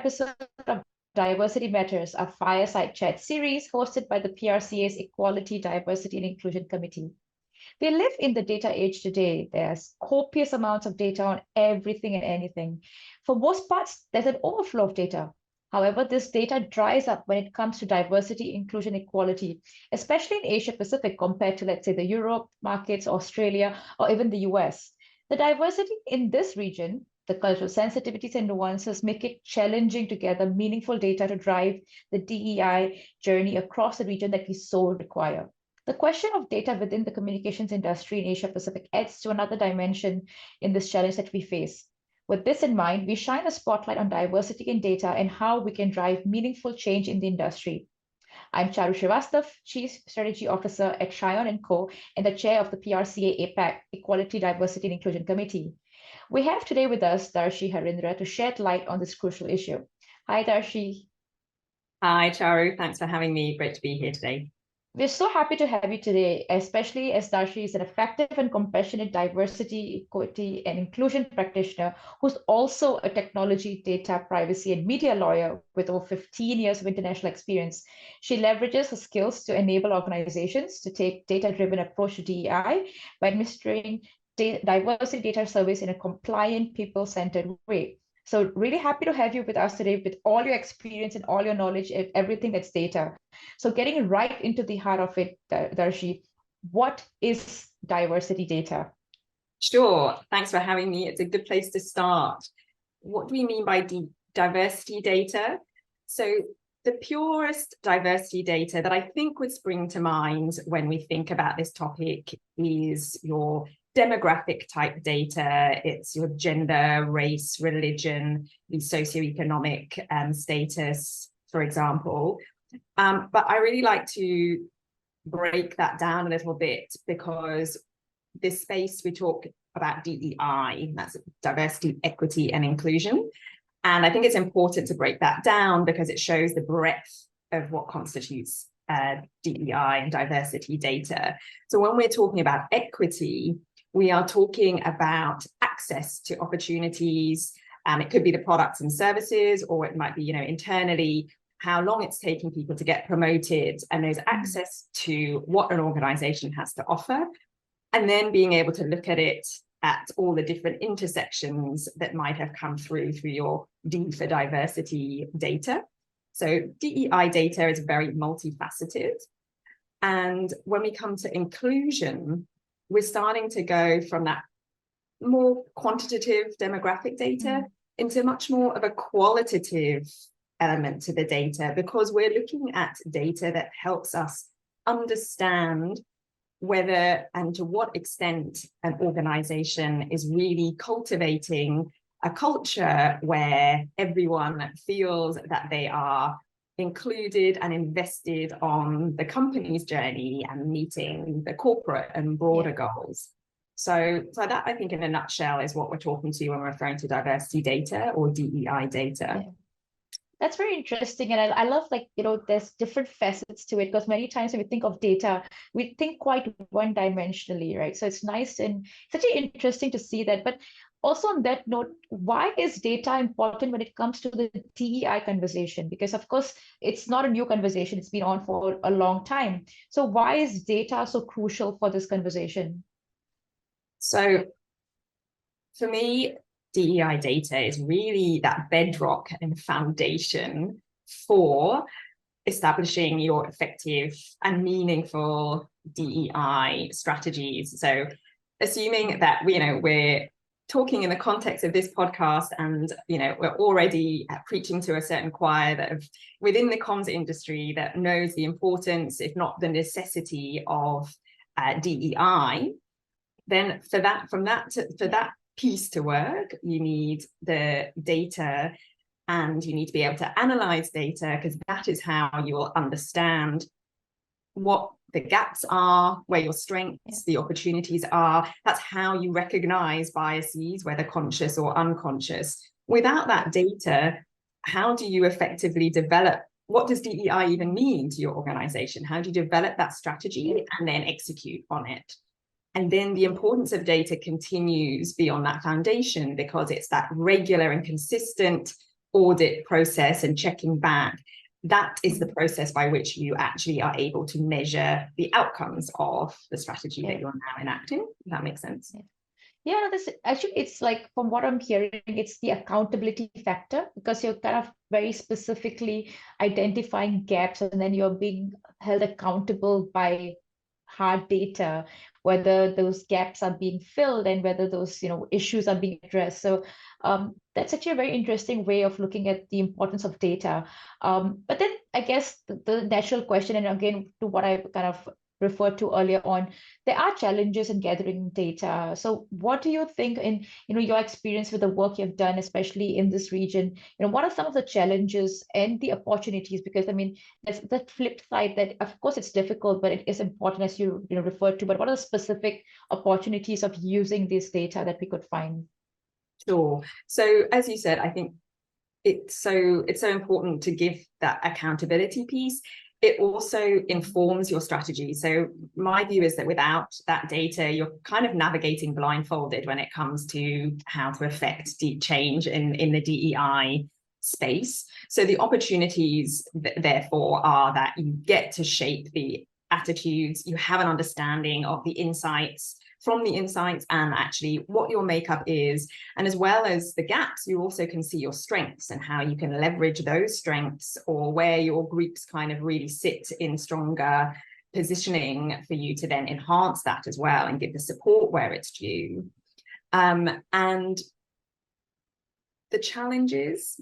episode of Diversity Matters, a Fireside Chat series hosted by the PRCA's Equality, Diversity and Inclusion Committee. We live in the data age today. There's copious amounts of data on everything and anything. For most parts, there's an overflow of data. However, this data dries up when it comes to diversity, inclusion, equality, especially in Asia Pacific compared to, let's say, the Europe markets, Australia, or even the US. The diversity in this region, the cultural sensitivities and nuances make it challenging to gather meaningful data to drive the DEI journey across the region that we so require. The question of data within the communications industry in Asia Pacific adds to another dimension in this challenge that we face. With this in mind, we shine a spotlight on diversity in data and how we can drive meaningful change in the industry. I'm Charu Srivastava, Chief Strategy Officer at TriOn & Co. and the Chair of the PRCA APAC Equality, Diversity and Inclusion Committee. We have today with us Dharshi Harindra to shed light on this crucial issue. Hi, Dharshi. Hi, Charu. Thanks for having me. Great to be here today. We're so happy to have you today, especially as Dharshi is an effective and compassionate diversity, equity, and inclusion practitioner who's also a technology, data, privacy, and media lawyer with over 15 years of international experience. She leverages her skills to enable organizations to take data-driven approach to DEI by administering diversity data surveys in a compliant, people-centered way. So really happy to have you with us today with all your experience and all your knowledge of everything that's data. So getting right into the heart of it, Dharshi, what is diversity data? Sure. Thanks for having me. It's a good place to start. What do we mean by diversity data? So the purest diversity data that I think would spring to mind when we think about this topic is your demographic type data. It's your gender, race, religion, the socioeconomic status, for example. But I really like to break that down a little bit because this space we talk about DEI, that's diversity, equity, and inclusion. And I think it's important to break that down because it shows the breadth of what constitutes DEI and diversity data. So when we're talking about equity, we are talking about access to opportunities, and it could be the products and services, or it might be, internally, how long it's taking people to get promoted, and there's access to what an organization has to offer, and then being able to look at it at all the different intersections that might have come through your D for diversity data. So DEI data is very multifaceted. And when we come to inclusion, we're starting to go from that more quantitative demographic data into much more of a qualitative element to the data, because we're looking at data that helps us understand whether and to what extent an organization is really cultivating a culture where everyone feels that they are included and invested on the company's journey and meeting the corporate and broader goals. So that, I think, in a nutshell, is what we're talking to when we're referring to diversity data or DEI data. Yeah. That's very interesting. And I love, there's different facets to it, because many times when we think of data, we think quite one-dimensionally, right? So it's nice and it's actually interesting to see that. But also on that note, why is data important when it comes to the DEI conversation? Because, of course, it's not a new conversation. It's been on for a long time. So why is data so crucial for this conversation? So for me, DEI data is really that bedrock and foundation for establishing your effective and meaningful DEI strategies. So assuming that, we're talking in the context of this podcast and, we're already preaching to a certain choir that within the comms industry that knows the importance, if not the necessity, of DEI, then for that piece to work, you need the data, and you need to be able to analyze data, because that is how you will understand what the gaps are, where your strengths, the opportunities are. That's how you recognize biases, whether conscious or unconscious. Without that data, how do you effectively develop? What does DEI even mean to your organization? How do you develop that strategy and then execute on it? And then the importance of data continues beyond that foundation, because it's that regular and consistent audit process and checking back, that is the process by which you actually are able to measure the outcomes of the strategy that you're now enacting. Does that make sense? Yeah, no, this actually, it's like, from what I'm hearing, it's the accountability factor, because you're kind of very specifically identifying gaps, and then you're being held accountable by hard data, whether those gaps are being filled and whether those, issues are being addressed. So that's actually a very interesting way of looking at the importance of data. But then I guess the natural question, and again, to what I kind of referred to earlier on, there are challenges in gathering data. So what do you think, in your experience with the work you've done, especially in this region, what are some of the challenges and the opportunities? Because I mean, there's the flip side that of course it's difficult, but it is important, as you referred to. But what are the specific opportunities of using this data that we could find? Sure. So as you said, I think it's so important to give that accountability piece. It also informs your strategy. So my view is that without that data, you're kind of navigating blindfolded when it comes to how to affect deep change in the DEI space. So the opportunities, therefore, are that you get to shape the attitudes, you have an understanding of the insights, from the insights, and actually what your makeup is. And as well as the gaps, you also can see your strengths and how you can leverage those strengths, or where your groups kind of really sit in stronger positioning for you to then enhance that as well and give the support where it's due. And the challenges,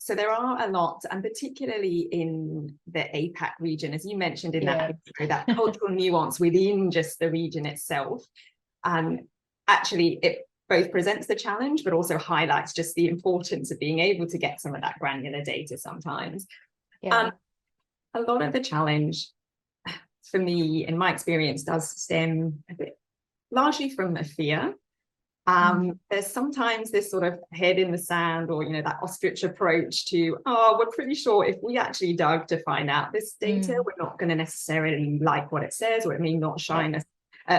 so there are a lot, and particularly in the APAC region, as you mentioned in that intro, that cultural nuance within just the region itself. Actually, it both presents the challenge, but also highlights just the importance of being able to get some of that granular data sometimes. A lot of the challenge, for me, in my experience, does stem a bit largely from a fear. There's sometimes this sort of head in the sand, or that ostrich approach to, we're pretty sure if we actually dug to find out this data, we're not going to necessarily like what it says, or it may not shine us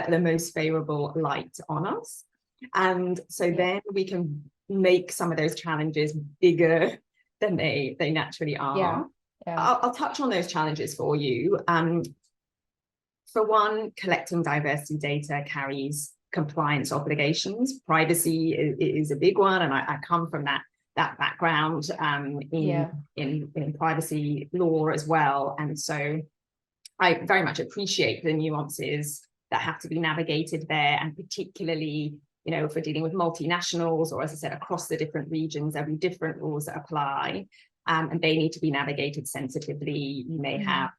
the most favorable light on us. And so then we can make some of those challenges bigger than they naturally are. I'll touch on those challenges for you. For one, collecting diversity data carries compliance obligations. Privacy is a big one, and I come from that background in privacy law as well, and so I very much appreciate the nuances that have to be navigated there, and particularly if we're dealing with multinationals, or as I said, across the different regions, there'll be different rules that apply, and they need to be navigated sensitively. You may have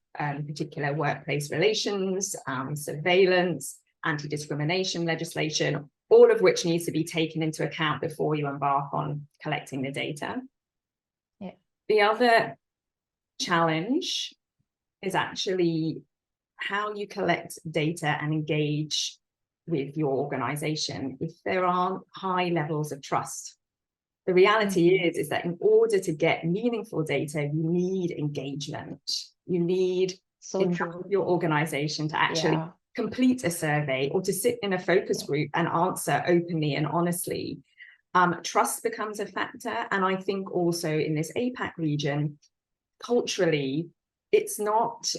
particular workplace relations, surveillance, anti-discrimination legislation, all of which needs to be taken into account before you embark on collecting the data. The other challenge is actually how you collect data and engage with your organization if there aren't high levels of trust. The reality is that in order to get meaningful data, you need engagement. You need your organization to actually complete a survey, or to sit in a focus group and answer openly and honestly. Trust becomes a factor. And I think also in this APAC region, culturally, it's not,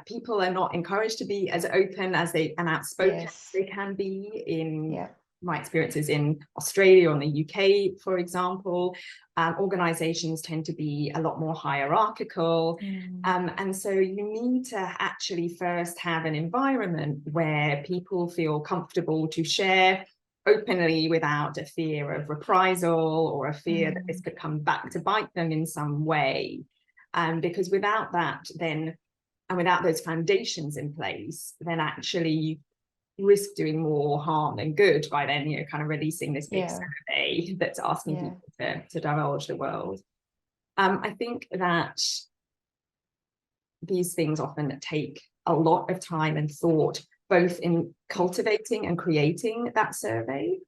people are not encouraged to be as open and outspoken as they can be in my experiences in Australia or in the UK, for example. Organizations tend to be a lot more hierarchical. And so you need to actually first have an environment where people feel comfortable to share openly without a fear of reprisal, or a fear that this could come back to bite them in some way. Because without that, then, and without those foundations in place, then actually you risk doing more harm than good by then, kind of releasing this big survey that's asking people to divulge the world. I think that these things often take a lot of time and thought, both in cultivating and creating that survey,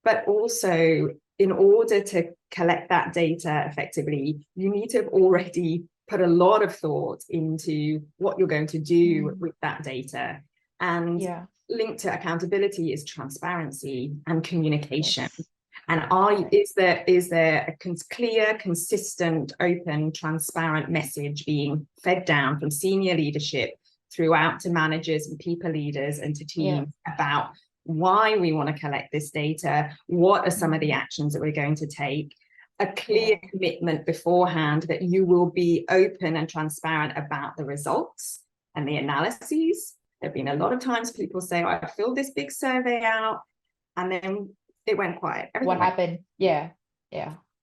but also in order to collect that data effectively, you need to have already put a lot of thought into what you're going to do with that data. And linked to accountability is transparency and communication. And is there a clear, consistent, open, transparent message being fed down from senior leadership throughout to managers and people leaders and to teams about why we want to collect this data, what are some of the actions that we're going to take, a clear commitment beforehand that you will be open and transparent about the results and the analyses. There have been a lot of times people say, oh, I filled this big survey out and then it went quiet. What happened? Yeah,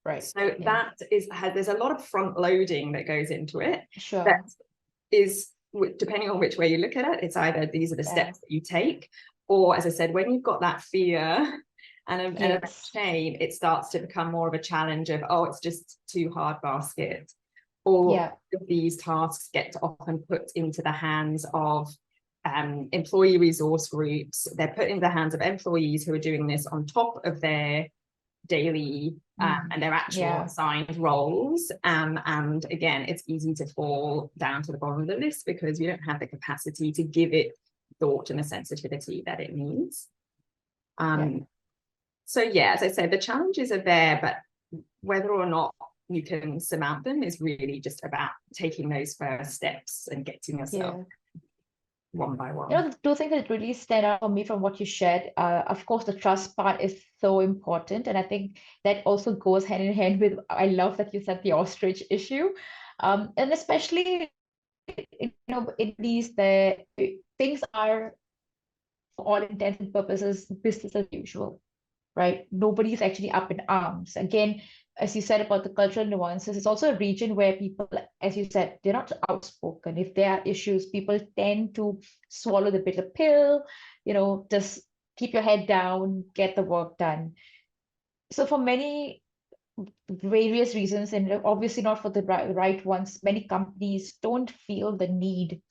right. So there's a lot of front loading that goes into it. Sure. That is, depending on which way you look at it, it's either these are the steps that you take, or as I said, when you've got that fear and a shame, it starts to become more of a challenge of, oh, it's just too hard basket. Or these tasks get often put into the hands of employee resource groups. They're put in the hands of employees who are doing this on top of their daily and their actual assigned roles. And again, it's easy to fall down to the bottom of the list because you don't have the capacity to give it thought and the sensitivity that it needs. So yeah, as I said, the challenges are there, but whether or not you can surmount them is really just about taking those first steps and getting yourself one by one. You know, the two things that really stand out for me from what you shared, of course, the trust part is so important. And I think that also goes hand in hand with, I love that you said the ostrich issue. And especially, you know, in these, things are, for all intents and purposes, business as usual, right? Nobody's actually up in arms. Again, as you said about the cultural nuances, it's also a region where people, as you said, they're not outspoken. If there are issues, people tend to swallow the bitter pill, you know, just keep your head down, get the work done. So for many various reasons, and obviously not for the right ones, many companies don't feel the need.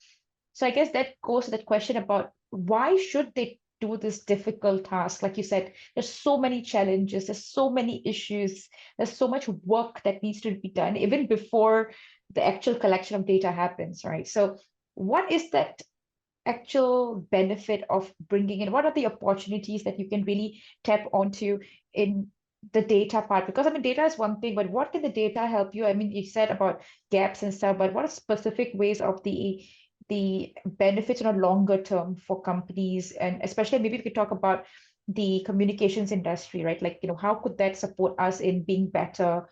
So I guess that goes to that question about why should they do this difficult task? Like you said, there's so many challenges, there's so many issues, there's so much work that needs to be done even before the actual collection of data happens, right? So what is that actual benefit of bringing in? What are the opportunities that you can really tap onto in the data part? Because I mean, data is one thing, but what can the data help you? I mean, you said about gaps and stuff, but what are specific ways of the benefits on a longer term for companies? And especially maybe we could talk about the communications industry, right? Like, you know, how could that support us in being better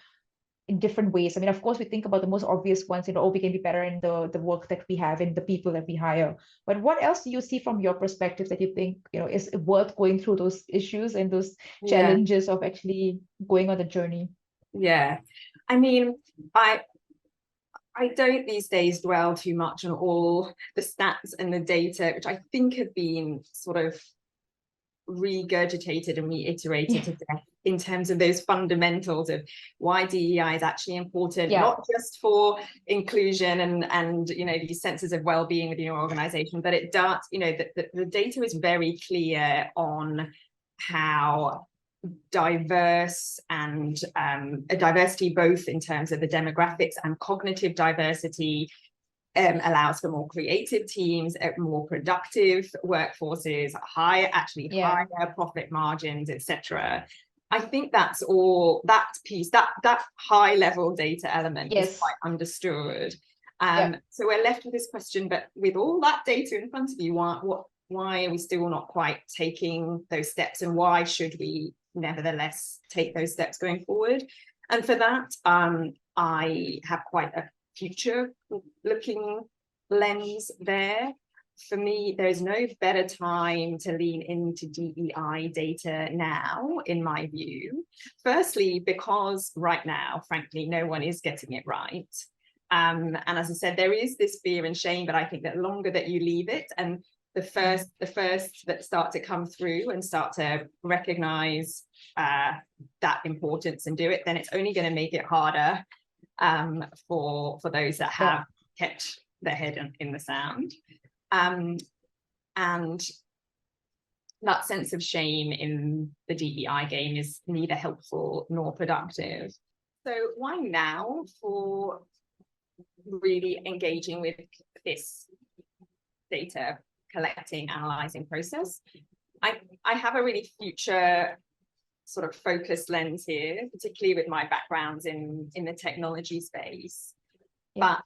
in different ways? I mean, of course, we think about the most obvious ones, you know, oh, we can be better in the work that we have and the people that we hire. But what else do you see from your perspective that you think, you know, is worth going through those issues and those challenges of actually going on the journey? Yeah, I mean, I don't these days dwell too much on all the stats and the data, which I think have been sort of regurgitated and reiterated to death in terms of those fundamentals of why DEI is actually important, not just for inclusion and you know, these senses of well-being within your organization, but it does, you know, the data is very clear on how diverse and a diversity both in terms of the demographics and cognitive diversity allows for more creative teams, more productive workforces, higher profit margins, etc. I think that's all, that piece, that high level data element is quite understood. So we're left with this question, but with all that data in front of you, why are we still not quite taking those steps, and why should we nevertheless take those steps going forward? And for that, I have quite a future looking lens there. For me, there is no better time to lean into DEI data now, in my view. Firstly, because right now, frankly, no one is getting it right. And as I said, there is this fear and shame, but I think that the longer that you leave it, and the first that start to come through and start to recognize that importance and do it, then it's only going to make it harder for those that have kept their head in the sand. And that sense of shame in the DEI game is neither helpful nor productive. So why now for really engaging with this data collecting, analyzing process? I have a really future sort of focused lens here, particularly with my backgrounds in the technology space. But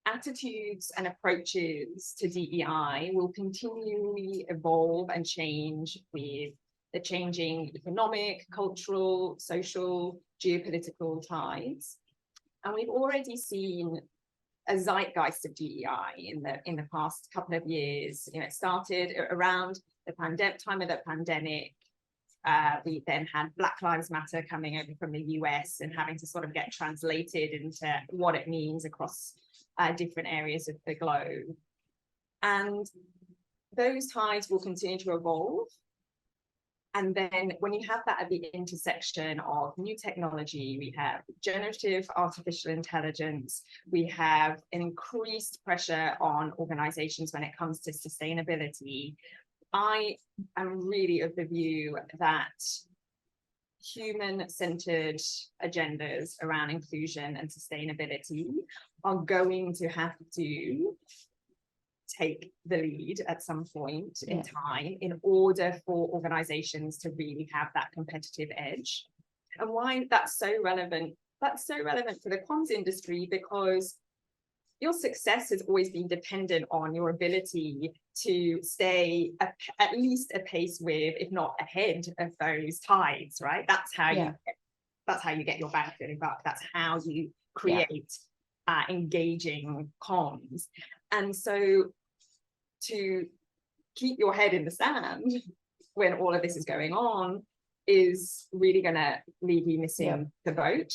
attitudes and approaches to DEI will continually evolve and change with the changing economic, cultural, social, geopolitical tides. And we've already seen a zeitgeist of DEI in the past couple of years. You know, it started around the time of the pandemic. We then had Black Lives Matter coming over from the US and having to sort of get translated into what it means across different areas of the globe. And those tides will continue to evolve. And then when you have that at the intersection of new technology, we have generative artificial intelligence, we have an increased pressure on organizations when it comes to sustainability. I am really of the view that human-centered agendas around inclusion and sustainability are going to have to take the lead at some point in time in order for organizations to really have that competitive edge. And why that's so relevant? That's so relevant for the comms industry, because your success has always been dependent on your ability to stay at least a pace with, if not ahead of those tides, right? That's how you get your bang for your buck. That's how you create engaging comms. And so to keep your head in the sand when all of this is going on is really going to leave you missing the boat.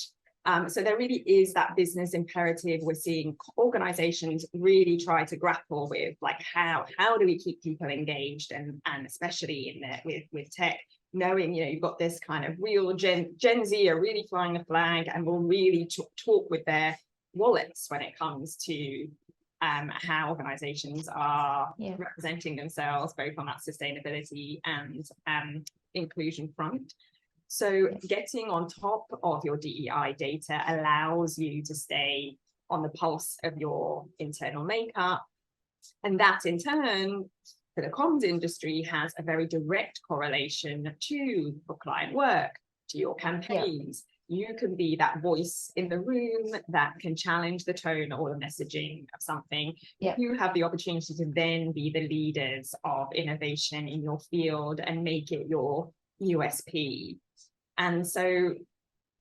So there really is that business imperative. We're seeing organizations really try to grapple with, like, how do we keep people engaged, and especially with tech, knowing, you know, you've got this kind of real Gen Z are really flying the flag and will really talk with their wallets when it comes to how organizations are representing themselves, both on that sustainability and inclusion front. So getting on top of your DEI data allows you to stay on the pulse of your internal makeup. And that in turn, for the comms industry, has a very direct correlation to your client work, to your campaigns. You can be that voice in the room that can challenge the tone or the messaging of something. You have the opportunity to then be the leaders of innovation in your field and make it your USP. And so,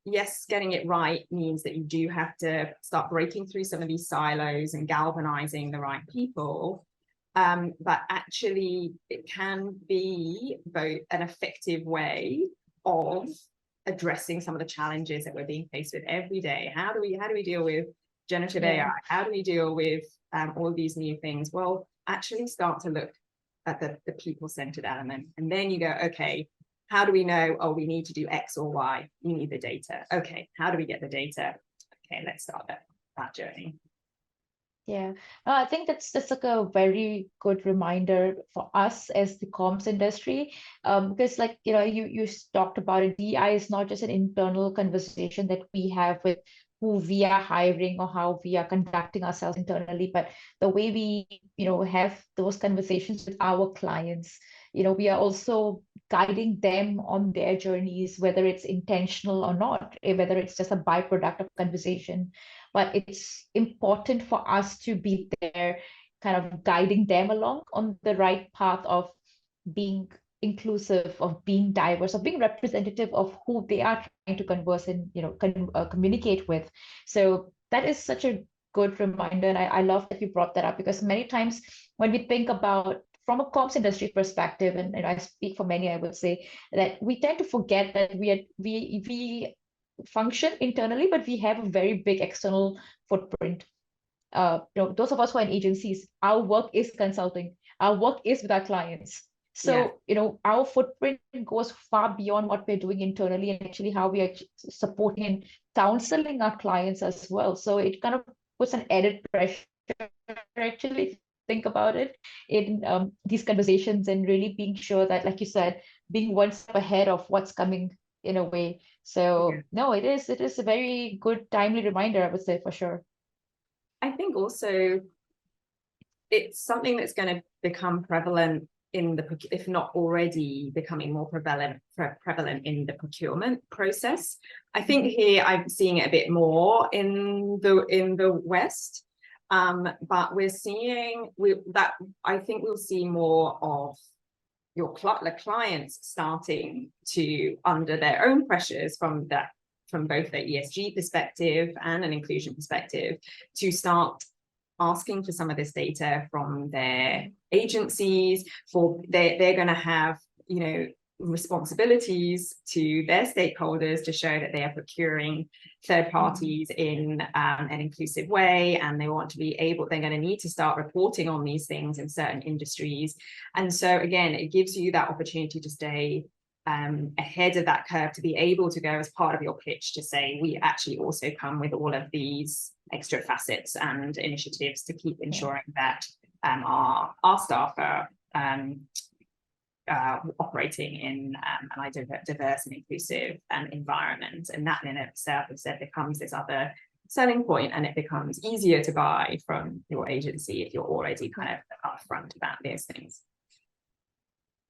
yes, getting it right means that you do have to start breaking through some of these silos and galvanizing the right people. But actually, it can be both an effective way of addressing some of the challenges that we're being faced with every day. How do we deal with generative AI? How do we deal with all of these new things? Well, actually start to look at the people-centered element. And then you go, okay, how do we know, oh, we need to do X or Y? You need the data. Okay, how do we get the data? Okay, let's start that journey. Yeah, I think that's like a very good reminder for us as the comms industry, because, like, you know, you talked about it. DEI is not just an internal conversation that we have with who we are hiring or how we are conducting ourselves internally, but the way we, you know, have those conversations with our clients. You know, we are also guiding them on their journeys, whether it's intentional or not, whether it's just a byproduct of conversation. But it's important for us to be there, kind of guiding them along on the right path of being inclusive, of being diverse, of being representative of who they are trying to converse and, you know, communicate with. So that is such a good reminder. And I love that you brought that up, because many times when we think about from a comms industry perspective, and I speak for many, I would say that we tend to forget that we function internally, but we have a very big external footprint. You know, those of us who are in agencies, our work is consulting, our work is with our clients. So, you know, our footprint goes far beyond what we're doing internally, and actually how we are supporting and counseling our clients as well. So it kind of puts an added pressure, actually, think about it, in these conversations, and really being sure that, like you said, being one step ahead of what's coming in a way. So no, it is a very good, timely reminder, I would say, for sure. I think also it's something that's going to become prevalent if not already becoming more prevalent in the procurement process. I think here I'm seeing it a bit more in the West, but we're seeing that I think we'll see more of the clients starting to, under their own pressures from both the ESG perspective and an inclusion perspective, to start asking for some of this data from their agencies. They're going to have, you know, responsibilities to their stakeholders to show that they are procuring third parties in an inclusive way, and they want to be able, they're going to need to start reporting on these things in certain industries. And so again, it gives you that opportunity to stay ahead of that curve, to be able to go as part of your pitch to say, we actually also come with all of these extra facets and initiatives to keep ensuring that our staff are operating in a diverse and inclusive environment. And that in itself, as I said, becomes this other selling point, and it becomes easier to buy from your agency if you're already kind of upfront about these things.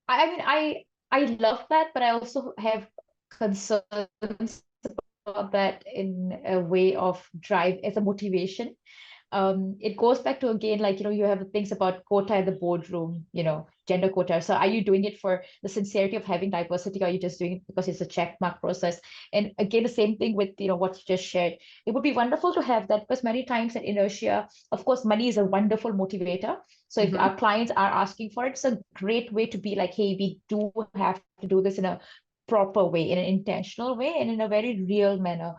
I mean, I love that, but I also have concerns about that in a way of drive as a motivation. It goes back to, again, like, you know, you have things about quota in the boardroom, you know, gender quota. So are you doing it for the sincerity of having diversity, or are you just doing it because it's a check mark process? And again, the same thing with, you know, what you just shared. It would be wonderful to have that, because many times in inertia, of course, money is a wonderful motivator. So if our clients are asking for it, it's a great way to be like, hey, we do have to do this in a proper way, in an intentional way, and in a very real manner.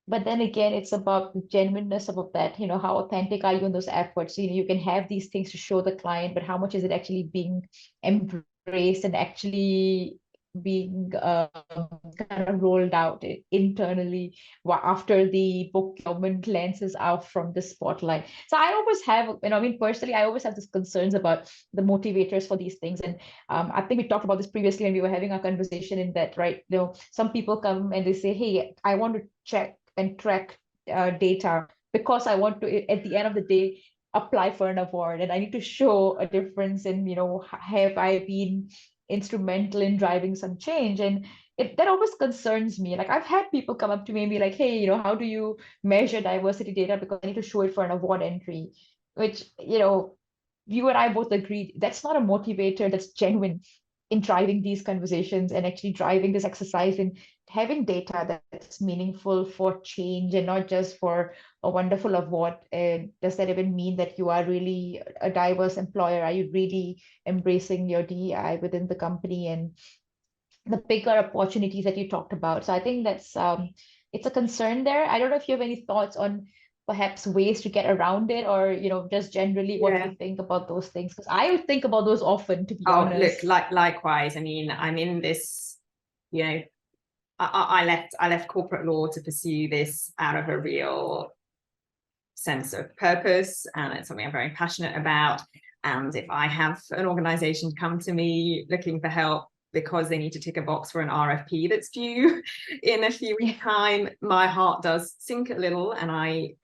But then again, it's about the genuineness of that, you know, how authentic are you in those efforts? You know, you can have these things to show the client, but how much is it actually being embraced and actually being kind of rolled out internally after the procurement lenses out from the spotlight? So I always have, you know, I mean, personally, I always have these concerns about the motivators for these things. And I think we talked about this previously when we were having a conversation in that, right? You know, some people come and they say, hey, I want to check and track data because I want to, at the end of the day, apply for an award, and I need to show a difference in, you know, have I been instrumental in driving some change? And that always concerns me. Like, I've had people come up to me and be like, hey, you know, how do you measure diversity data, because I need to show it for an award entry, which, you know, you and I both agree that's not a motivator that's genuine in driving these conversations and actually driving this exercise and having data that's meaningful for change and not just for a wonderful award. Does that even mean that you are really a diverse employer? Are you really embracing your DEI within the company and the bigger opportunities that you talked about? So I think that's it's a concern there. I don't know if you have any thoughts on perhaps ways to get around it, or, you know, just generally what you think about those things, because I would think about those often, to be honest. Look, likewise. I mean, I'm in this, you know, I left corporate law to pursue this out of a real sense of purpose, and it's something I'm very passionate about. And if I have an organization come to me looking for help because they need to tick a box for an RFP that's due in a few weeks' time, my heart does sink a little. And I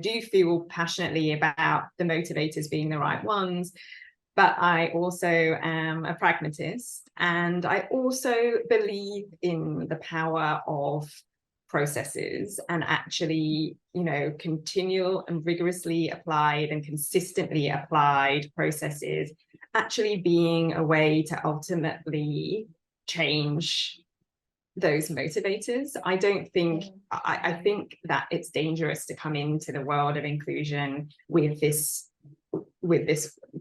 do feel passionately about the motivators being the right ones. But I also am a pragmatist, and I also believe in the power of processes, and actually, you know, continual and rigorously applied and consistently applied processes actually being a way to ultimately change those motivators. I don't think, I think that it's dangerous to come into the world of inclusion with this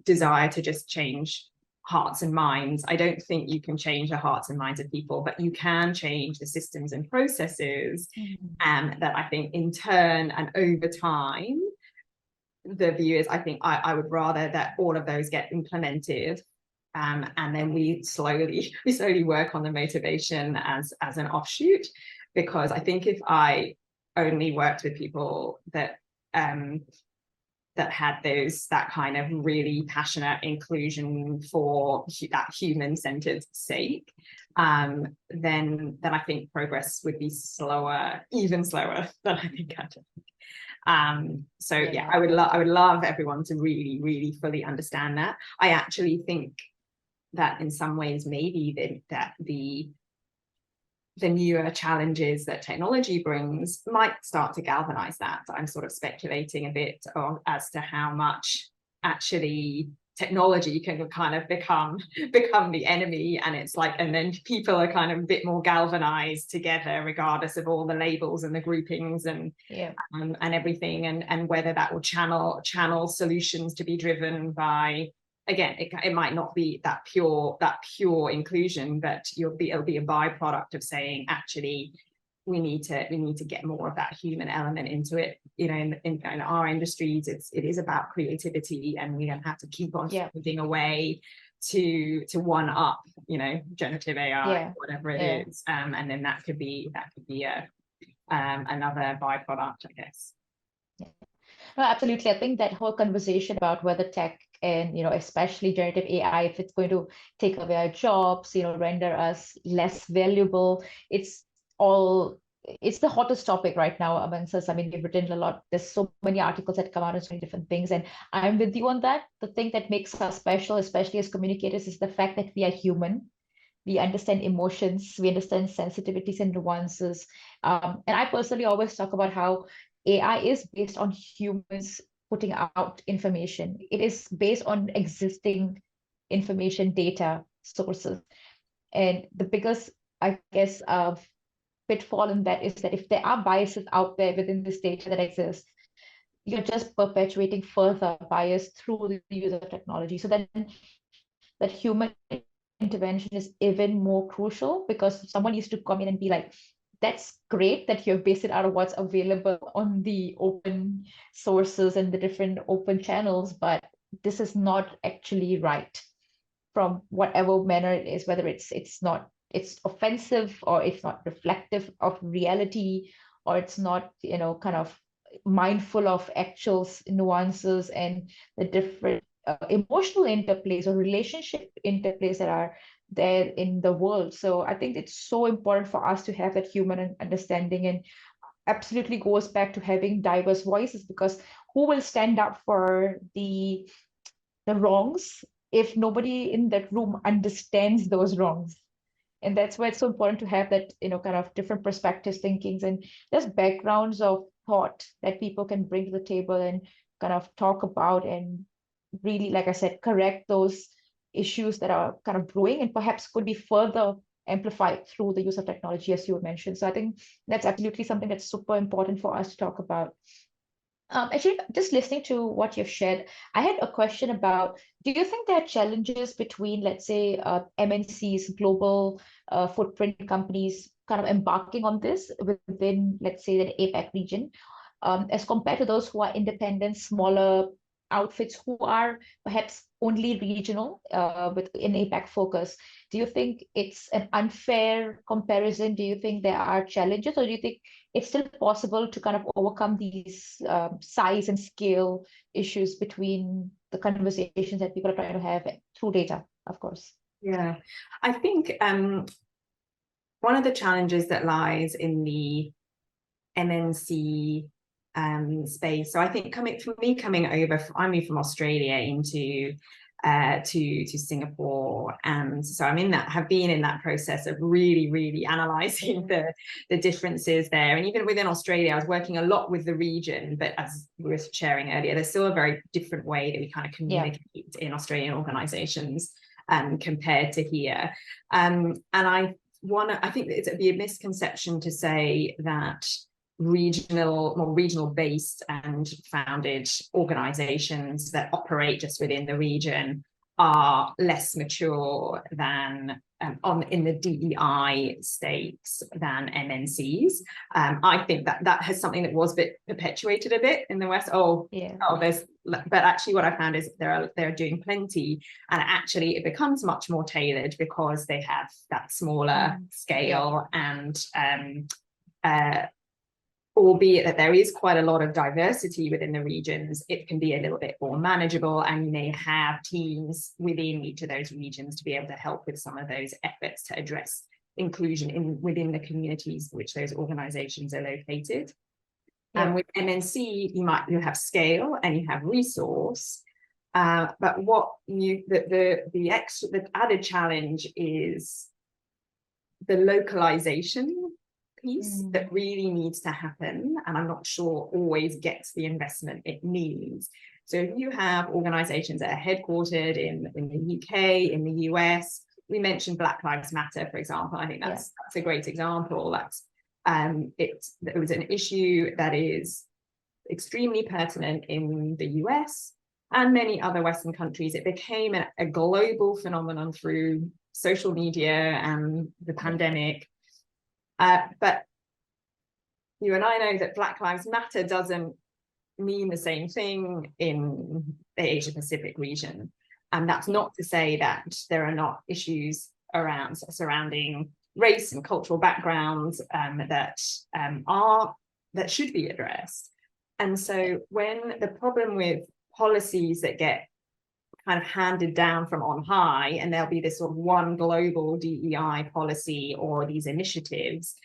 desire to just change hearts and minds. I don't think you can change the hearts and minds of people, but you can change the systems and processes. That I think in turn and over time, the view is, I think I would rather that all of those get implemented, and then we slowly work on the motivation as an offshoot. Because I think if I only worked with people that had that kind of really passionate inclusion for that human-centered sake, then I think progress would be slower, even slower than I think I do. So yeah, I would love everyone to really, really fully understand that. I actually think that in some ways, maybe that the newer challenges that technology brings might start to galvanize that. I'm sort of speculating a bit as to how much actually technology can kind of become the enemy, and it's like, and then people are kind of a bit more galvanized together regardless of all the labels and the groupings and everything, and whether that will channel solutions to be driven by, again, it might not be that pure inclusion, but it'll be a byproduct of saying, actually, we need to get more of that human element into it. You know, in our industries, it is about creativity, and we don't have to keep on finding a way to one up, you know, generative AI, whatever it is, and then that could be another byproduct, I guess. No, absolutely. I think that whole conversation about whether tech and, you know, especially generative AI, if it's going to take away our jobs, you know, render us less valuable, it's the hottest topic right now amongst us. I mean, we've written a lot. There's so many articles that come out on so many different things, and I'm with you on that. The thing that makes us special, especially as communicators, is the fact that we are human. We understand emotions, we understand sensitivities and nuances. And I personally always talk about how AI is based on humans putting out information. It is based on existing information, data sources. And the biggest, I guess, pitfall in that is that if there are biases out there within this data that exists, you're just perpetuating further bias through the use of technology. So then that human intervention is even more crucial, because someone used to come in and be like, that's great that you've based it out of what's available on the open sources and the different open channels, but this is not actually right from whatever manner it is, whether it's offensive, or it's not reflective of reality, or it's not, you know, kind of mindful of actual nuances and the different emotional interplays or relationship interplays that are there in the world. So I think it's so important for us to have that human understanding, and absolutely goes back to having diverse voices, because who will stand up for the wrongs if nobody in that room understands those wrongs? And that's why it's so important to have that, you know, kind of different perspectives, thinkings, and there's backgrounds of thought that people can bring to the table and kind of talk about, and really, like I said, correct those issues that are kind of brewing and perhaps could be further amplified through the use of technology, as you mentioned. So I think that's absolutely something that's super important for us to talk about. Actually, just listening to what you've shared, I had a question about, do you think there are challenges between, let's say, MNCs, global footprint companies, kind of embarking on this within, let's say, the APAC region, as compared to those who are independent, smaller outfits who are perhaps only regional with an APAC focus? Do you think it's an unfair comparison? Do you think there are challenges, or do you think it's still possible to kind of overcome these size and scale issues between the conversations that people are trying to have through data, of course? Yeah, I think one of the challenges that lies in the MNC space. So I think coming over, I moved from Australia into to Singapore, and so have been in that process of really analysing the differences there. And even within Australia, I was working a lot with the region, but as we were sharing earlier, there's still a very different way that we kind of communicate in Australian organisations compared to here. And I think it'd be a misconception to say that more regional based and founded organizations that operate just within the region are less mature than in the DEI stakes than MNCs. I think that has something that was a bit perpetuated a bit in the West. But actually what I found is they're doing plenty, and actually it becomes much more tailored because they have that smaller scale, and albeit that there is quite a lot of diversity within the regions, it can be a little bit more manageable, and you may have teams within each of those regions to be able to help with some of those efforts to address inclusion within the communities which those organizations are located. And with MNC, you have scale and you have resource. But what the added challenge is the localization piece that really needs to happen, and I'm not sure always gets the investment it needs. So if you have organizations that are headquartered in the UK, in the US, we mentioned Black Lives Matter, for example. I think that's a great example. That's it was an issue that is extremely pertinent in the US and many other Western countries. It became a global phenomenon through social media and the pandemic. But you and I know that Black Lives Matter doesn't mean the same thing in the Asia Pacific region. And that's not to say that there are not issues surrounding race and cultural backgrounds that should be addressed. And so when the problem with policies that get kind of handed down from on high, and there'll be this sort of one global DEI policy or these initiatives,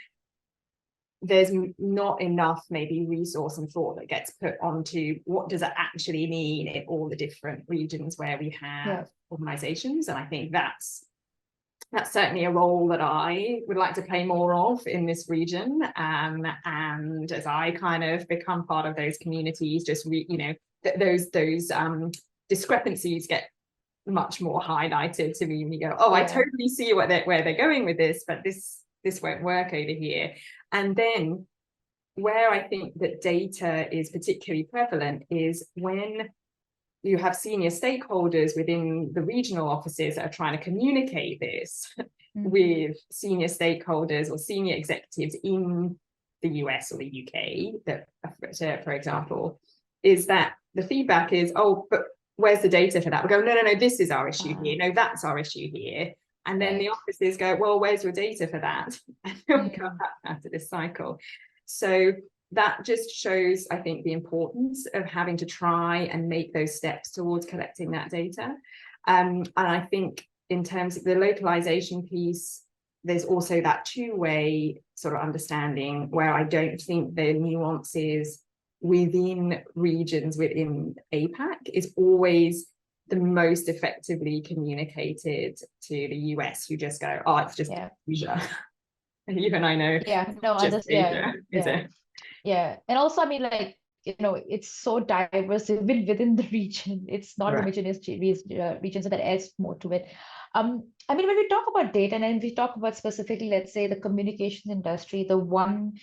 there's not enough maybe resource and thought that gets put onto what does it actually mean in all the different regions where we have organizations. And I think that's certainly a role that I would like to play more of in this region. And as I kind of become part of those communities, just those discrepancies get much more highlighted to me. And you go, oh, I totally see where they're going with this, but this won't work over here. And then where I think that data is particularly prevalent is when you have senior stakeholders within the regional offices that are trying to communicate this with senior stakeholders or senior executives in the US or the UK, that, for example, is that the feedback is, oh, but where's the data for that? We go, no, this is our issue here. No, that's our issue here. And then the offices go, well, where's your data for that? And then we go back to this cycle. So that just shows, I think, the importance of having to try and make those steps towards collecting that data. And I think in terms of the localization piece, there's also that two-way sort of understanding where I don't think the nuances within regions within APAC is always the most effectively communicated to the US, who just go, oh, it's just Asia. And you and I know, and also, I mean, like, it's so diverse even within the region. It's not homogeneous region, so that adds more to it. I mean, when we talk about data, and then we talk about specifically, let's say, the communication industry, the one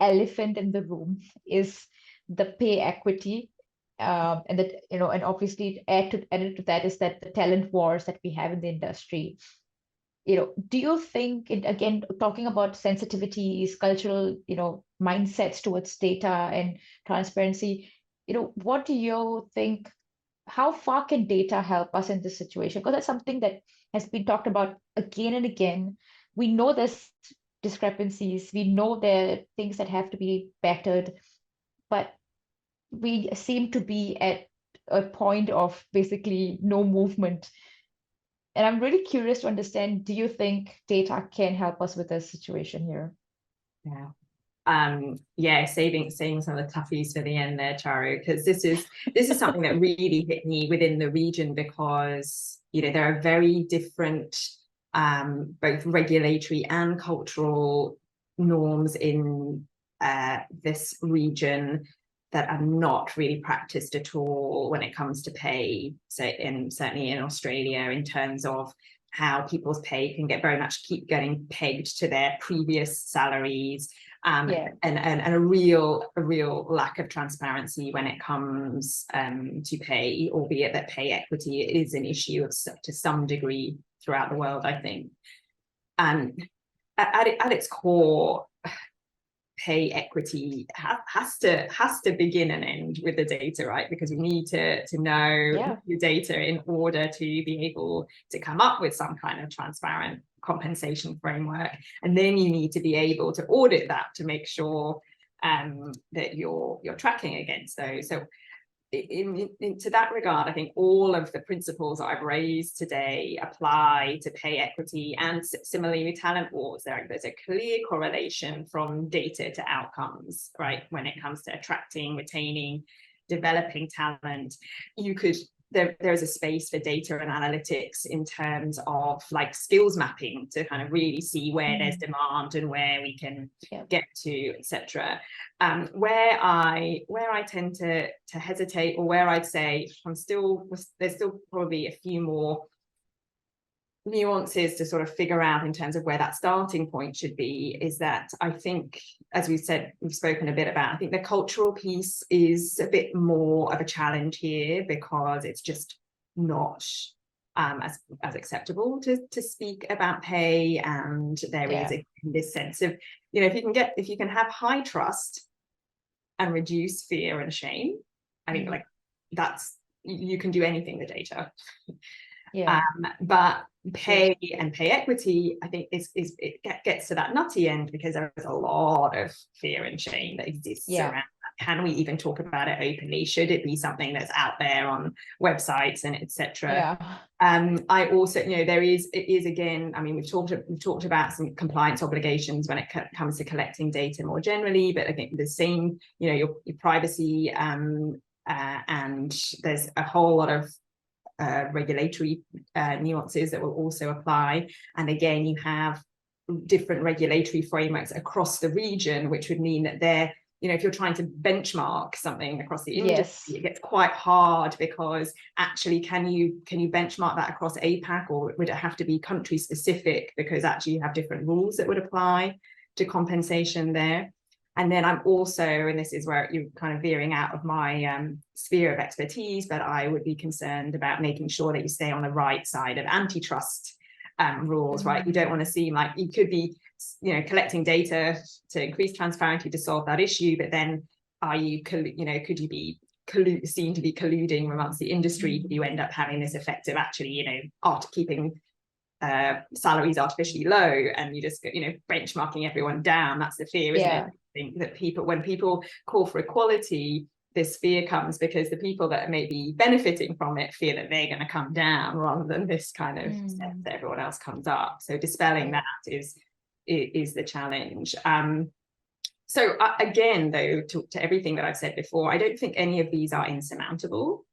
elephant in the room is the pay equity. And that, and obviously added to that is that the talent wars that we have in the industry. Do you think, again, talking about sensitivities, cultural, mindsets towards data and transparency, what do you think, how far can data help us in this situation? Because that's something that has been talked about again and again. We know there's discrepancies, we know there are things that have to be bettered, but we seem to be at a point of basically no movement. And I'm really curious to understand, do you think data can help us with this situation here? Saving some of the toughies for the end there, Charu, because this is something that really hit me within the region, because there are very different both regulatory and cultural norms in this region that are not really practiced at all when it comes to pay. So certainly in Australia, in terms of how people's pay can keep getting pegged to their previous salaries, and a real lack of transparency when it comes to pay, albeit that pay equity is an issue to some degree throughout the world, I think. And at its core, pay equity has to begin and end with the data, right? Because we need to know the data in order to be able to come up with some kind of transparent compensation framework. And then you need to be able to audit that to make sure that you're tracking against those. So to that regard, I think all of the principles I've raised today apply to pay equity, and similarly with talent wars. There's a clear correlation from data to outcomes, right? When it comes to attracting, retaining, developing talent, there is a space for data and analytics in terms of like skills mapping to kind of really see where there's demand and where we can get to, etc. Where I tend to hesitate, or where I'd say there's still probably a few more nuances to sort of figure out in terms of where that starting point should be, is that I think, as we've spoken a bit about, I think the cultural piece is a bit more of a challenge here, because it's just not as acceptable to speak about pay. And there is this sense of, if you can have high trust and reduce fear and shame, I think like you can do anything with data. But pay and pay equity, I think it gets to that nutty end, because there's a lot of fear and shame that exists around that. Can we even talk about it openly? Should it be something that's out there on websites and etc.? I also, it is again, I mean, we've talked about some compliance obligations when it comes to collecting data more generally, but I think the same, your privacy, and there's a whole lot of regulatory nuances that will also apply. And again, you have different regulatory frameworks across the region, which would mean that if you're trying to benchmark something across the industry, it gets quite hard, because actually, can you benchmark that across APAC, or would it have to be country specific, because actually you have different rules that would apply to compensation there. And then I'm also, and this is where you're kind of veering out of my sphere of expertise, but I would be concerned about making sure that you stay on the right side of antitrust rules, right? You don't want to seem like you could be, collecting data to increase transparency to solve that issue, but then could you be seen to be colluding amongst the industry? You end up having this effect of actually, keeping salaries artificially low, and you just benchmarking everyone down. That's the fear, isn't it? I think that when people call for equality, this fear comes because the people that may be benefiting from it fear that they're going to come down, rather than this kind of sense that everyone else comes up. So dispelling that is the challenge. So again, though, to everything that I've said before, I don't think any of these are insurmountable.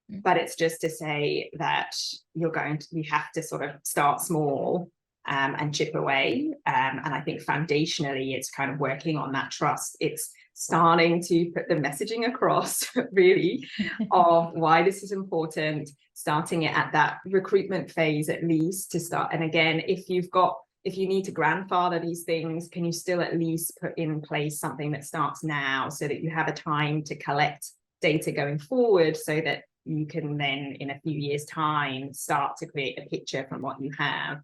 But it's just to say that we have to sort of start small and chip away. And I think foundationally, it's kind of working on that trust. It's starting to put the messaging across, really, of why this is important, starting it at that recruitment phase, at least, to start. And again, if you need to grandfather these things, can you still at least put in place something that starts now, so that you have a time to collect data going forward, so that you can then, in a few years' time, start to create a picture from what you have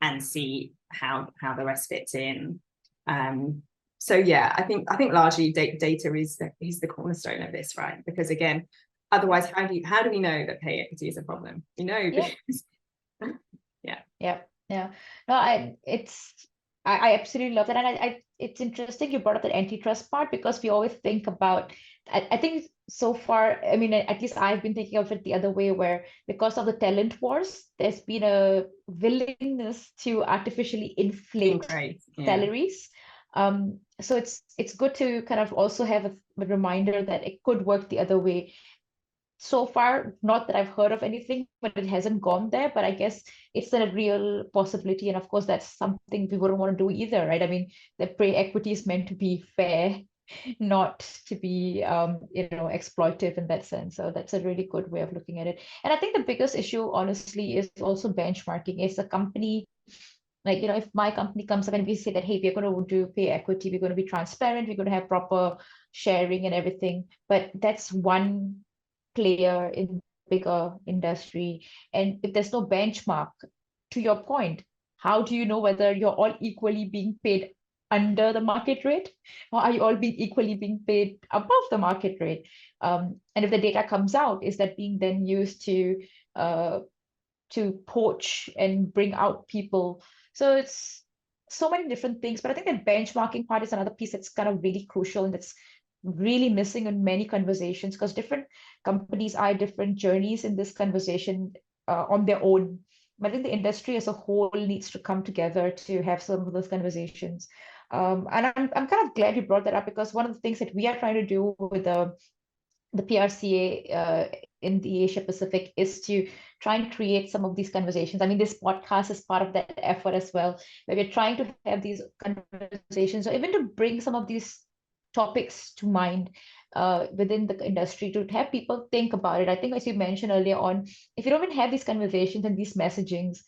and see how the rest fits in. So yeah, I think largely data is the cornerstone of this, right? Because again, otherwise, how do we know that pay equity is a problem? Because No, I absolutely love that, and it's interesting you brought up the antitrust part, because we always think about. I think so far, I mean, at least I've been thinking of it the other way, where because of the talent wars, there's been a willingness to artificially inflate salaries. So it's good to kind of also have a reminder that it could work the other way. So far, not that I've heard of anything, but it hasn't gone there. But I guess it's a real possibility. And of course, that's something we wouldn't want to do either, right? I mean, the pay equity is meant to be fair, not to be exploitive in that sense. So that's a really good way of looking at it. And I think the biggest issue, honestly, is also benchmarking. Is a company, like, if my company comes up and we say that, hey, we're going to do pay equity, we're going to be transparent, we're going to have proper sharing and everything, but that's one player in bigger industry. And if there's no benchmark, to your point, how do you know whether you're all equally being paid under the market rate, or are you all equally being paid above the market rate? And if the data comes out, is that being then used to poach and bring out people? So it's so many different things, but I think the benchmarking part is another piece that's kind of really crucial, and that's really missing in many conversations, because different companies are different journeys in this conversation on their own. But I think the industry as a whole needs to come together to have some of those conversations. And I'm kind of glad you brought that up, because one of the things that we are trying to do with the PRCA in the Asia Pacific is to try and create some of these conversations. I mean, this podcast is part of that effort as well, where we're trying to have these conversations, or even to bring some of these topics to mind within the industry, to have people think about it. I think, as you mentioned earlier on, if you don't even have these conversations and these messagings,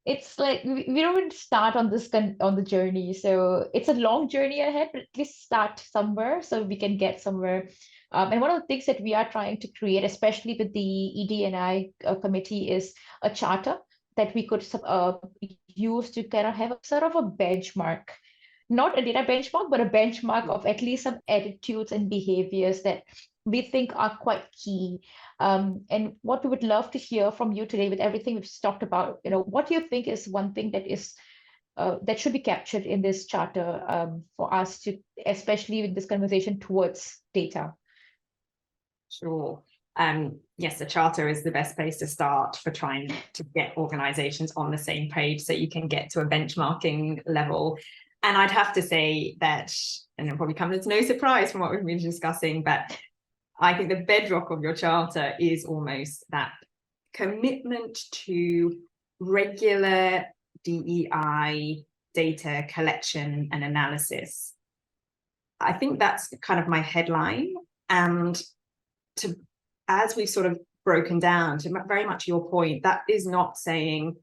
it's like we don't even start on this on the journey. So it's a long journey ahead, but at least start somewhere so we can get somewhere. And one of the things that we are trying to create, especially with the ED&I committee, is a charter that we could use to kind of have a sort of a benchmark, not a data benchmark, but a benchmark of at least some attitudes and behaviors that we think are quite key. And what we would love to hear from you today, with everything we've talked about, what do you think is one thing that is that should be captured in this charter for us to, especially with this conversation towards data? Sure. Yes, the charter is the best place to start for trying to get organizations on the same page so you can get to a benchmarking level. And I'd have to say that, and it'll probably come as no surprise from what we've been discussing, but I think the bedrock of your charter is almost that commitment to regular DEI data collection and analysis. I think that's kind of my headline. And as we've sort of broken down, to very much your point, that is not saying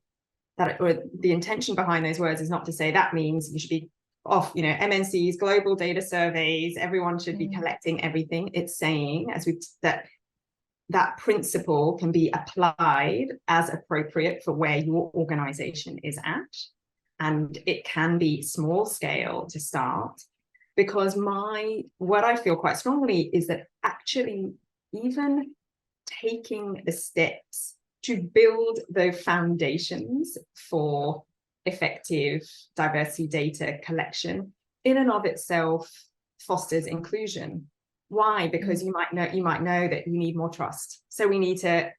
that, or the intention behind those words is not to say that means you should be off, MNCs, global data surveys, everyone should be collecting everything. It's saying, that principle can be applied as appropriate for where your organization is at. And it can be small scale to start, because what I feel quite strongly is that actually even taking the steps to build the foundations for effective diversity data collection in and of itself fosters inclusion. Why? Because you might know that you need more trust. So we need to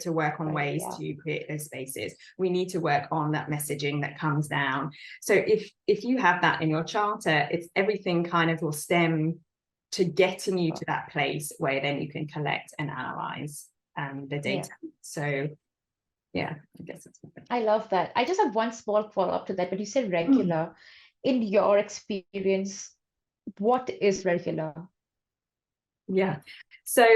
work on ways to create those spaces. We need to work on that messaging that comes down. So if you have that in your charter, it's everything kind of will stem to getting you to that place where then you can collect and analyze the data. So yeah, I guess that's what I love that. I just have one small follow-up to that, but you said regular. In your experience, what is regular? Yeah, so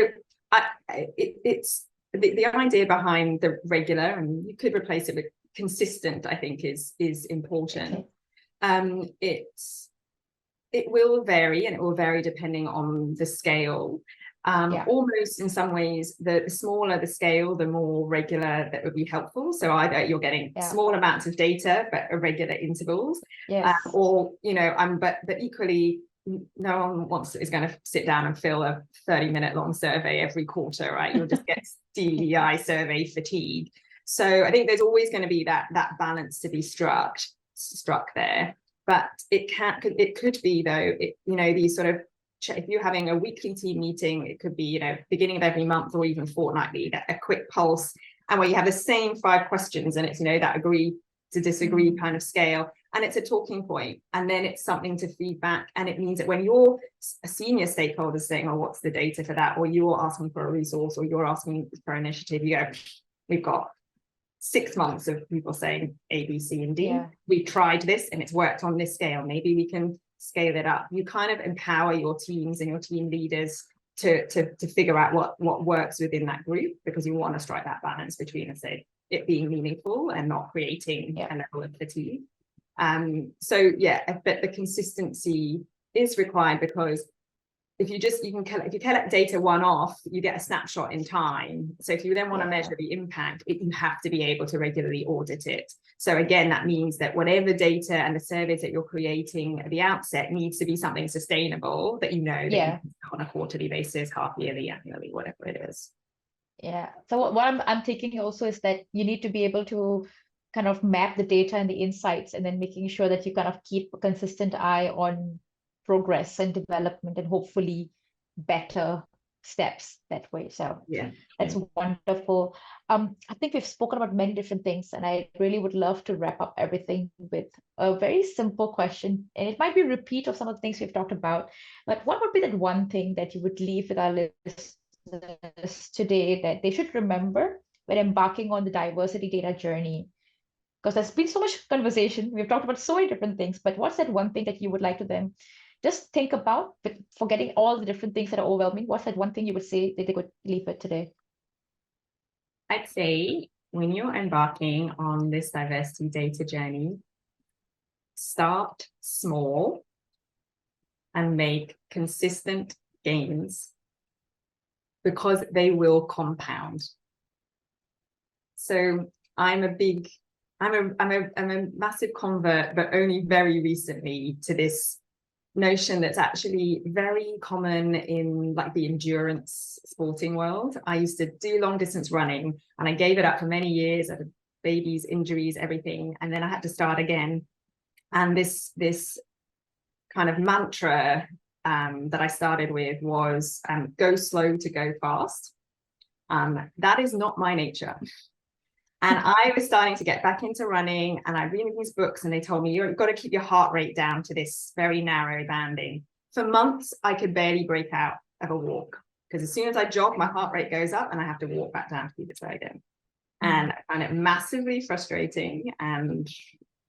it's the idea behind the regular, and you could replace it with consistent, I think is important. Okay. It will vary, and it will vary depending on the scale. Almost in some ways, the smaller the scale, the more regular that would be helpful. So either you're getting small amounts of data, but irregular intervals, or, but equally, no one is going to sit down and fill a 30-minute long survey every quarter, right? You'll just get DEI survey fatigue. So I think there's always going to be that balance to be struck there. But it could be, though, these sort of, if you're having a weekly team meeting, it could be, beginning of every month or even fortnightly, a quick pulse, and where you have the same 5 questions, and it's, that agree to disagree kind of scale, and it's a talking point, and then it's something to feedback. And it means that when you're a senior stakeholder saying, oh, what's the data for that? Or you're asking for a resource, or you're asking for an initiative, you go, we've got 6 months of people saying A, B, C, and D. We tried this and it's worked on this scale. Maybe we can scale it up. You kind of empower your teams and your team leaders to figure out what works within that group, because you want to strike that balance between, let's say, it being meaningful and not creating a level of fatigue. But the consistency is required, because if you collect data one-off, you get a snapshot in time. So if you then want to measure the impact, you have to be able to regularly audit it. So again, that means that whatever data and the surveys that you're creating at the outset needs to be something sustainable that that on a quarterly basis, half yearly, annually, whatever it is. Yeah. So what I'm thinking also is that you need to be able to kind of map the data and the insights, and then making sure that you kind of keep a consistent eye on progress and development, and hopefully better steps that way. So Yeah. that's wonderful. I think we've spoken about many different things, and I really would love to wrap up everything with a very simple question. And it might be a repeat of some of the things we've talked about, but what would be that one thing that you would leave with our listeners today that they should remember when embarking on the diversity data journey? Because there's been so much conversation. We've talked about so many different things, but what's that one thing that you would like to them just think about, but forgetting all the different things that are overwhelming? What's that one thing you would say that they could leave with today? I'd say when you're embarking on this diversity data journey, start small and make consistent gains, because they will compound. So I'm a massive convert, but only very recently, to this notion that's actually very common in like the endurance sporting world. I used to do long distance running and I gave it up for many years. I had babies, injuries, everything. And then I had to start again. And this kind of mantra that I started with was go slow to go fast. That is not my nature. And I was starting to get back into running, and I read these books and they told me you've got to keep your heart rate down to this very narrow banding. For months, I could barely break out of a walk, because as soon as I jog, my heart rate goes up and I have to walk back down to keep it slow again. And I found it massively frustrating and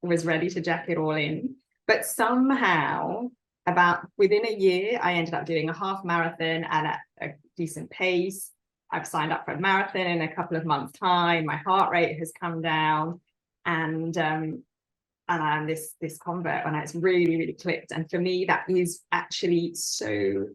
was ready to jack it all in. But somehow, about within a year, I ended up doing a half marathon at a decent pace. I've signed up for a marathon in a couple of months' time. My heart rate has come down, and I'm this convert, and it's really, really clicked. And for me, that is actually so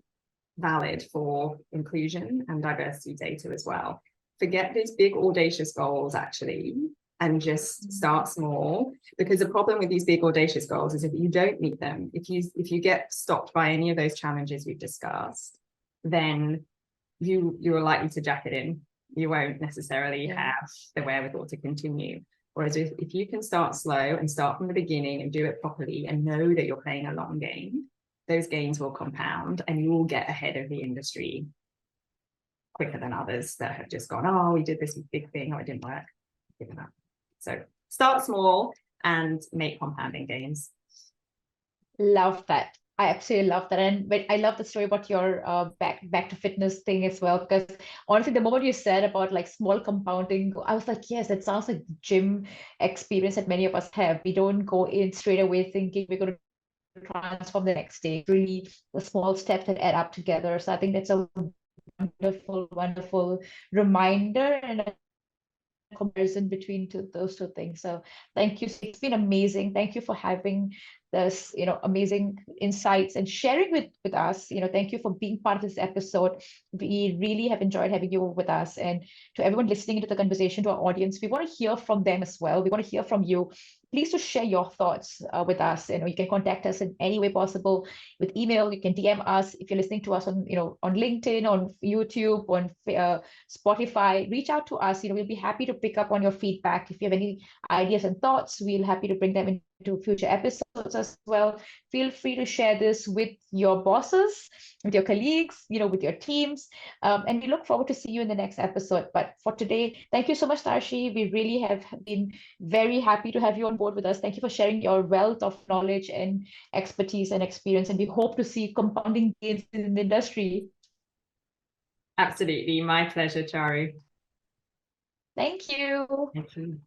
valid for inclusion and diversity data as well. Forget these big audacious goals actually, and just start small, because the problem with these big audacious goals is if you don't meet them, if you get stopped by any of those challenges we've discussed, then you're likely to jack it in. You won't necessarily have the wherewithal to continue. Whereas if you can start slow and start from the beginning and do it properly and know that you're playing a long game, those gains will compound and you will get ahead of the industry quicker than others that have just gone, oh, we did this big thing, oh, it didn't work, given up. So start small and make compounding gains. Love that. I absolutely love that. And I love the story about your back to fitness thing as well, because honestly, the moment you said about like small compounding, I was like, yes, that sounds like gym experience that many of us have. We don't go in straight away thinking we're going to transform the next day. Really, the small steps that add up together. So I think that's a wonderful, wonderful reminder and a comparison between those two things. So thank you. It's been amazing. Thank you for having this, amazing insights and sharing with us. Thank you for being part of this episode. We really have enjoyed having you with us. And to everyone listening to the conversation, to our audience, we want to hear from them as well. We want to hear from you. Please to share your thoughts with us. You can contact us in any way possible with email. You can DM us if you're listening to us on on LinkedIn, on YouTube, on Spotify. Reach out to us. We'll be happy to pick up on your feedback. If you have any ideas and thoughts, we'll happy to bring them into future episodes as well. Feel free to share this with your bosses, with your colleagues, with your teams. And we look forward to see you in the next episode. But for today, thank you so much, Dharshi. We really have been very happy to have you on board with us. Thank you for sharing your wealth of knowledge and expertise and experience. And we hope to see compounding gains in the industry. Absolutely. My pleasure, Charu. Thank you. Thank you.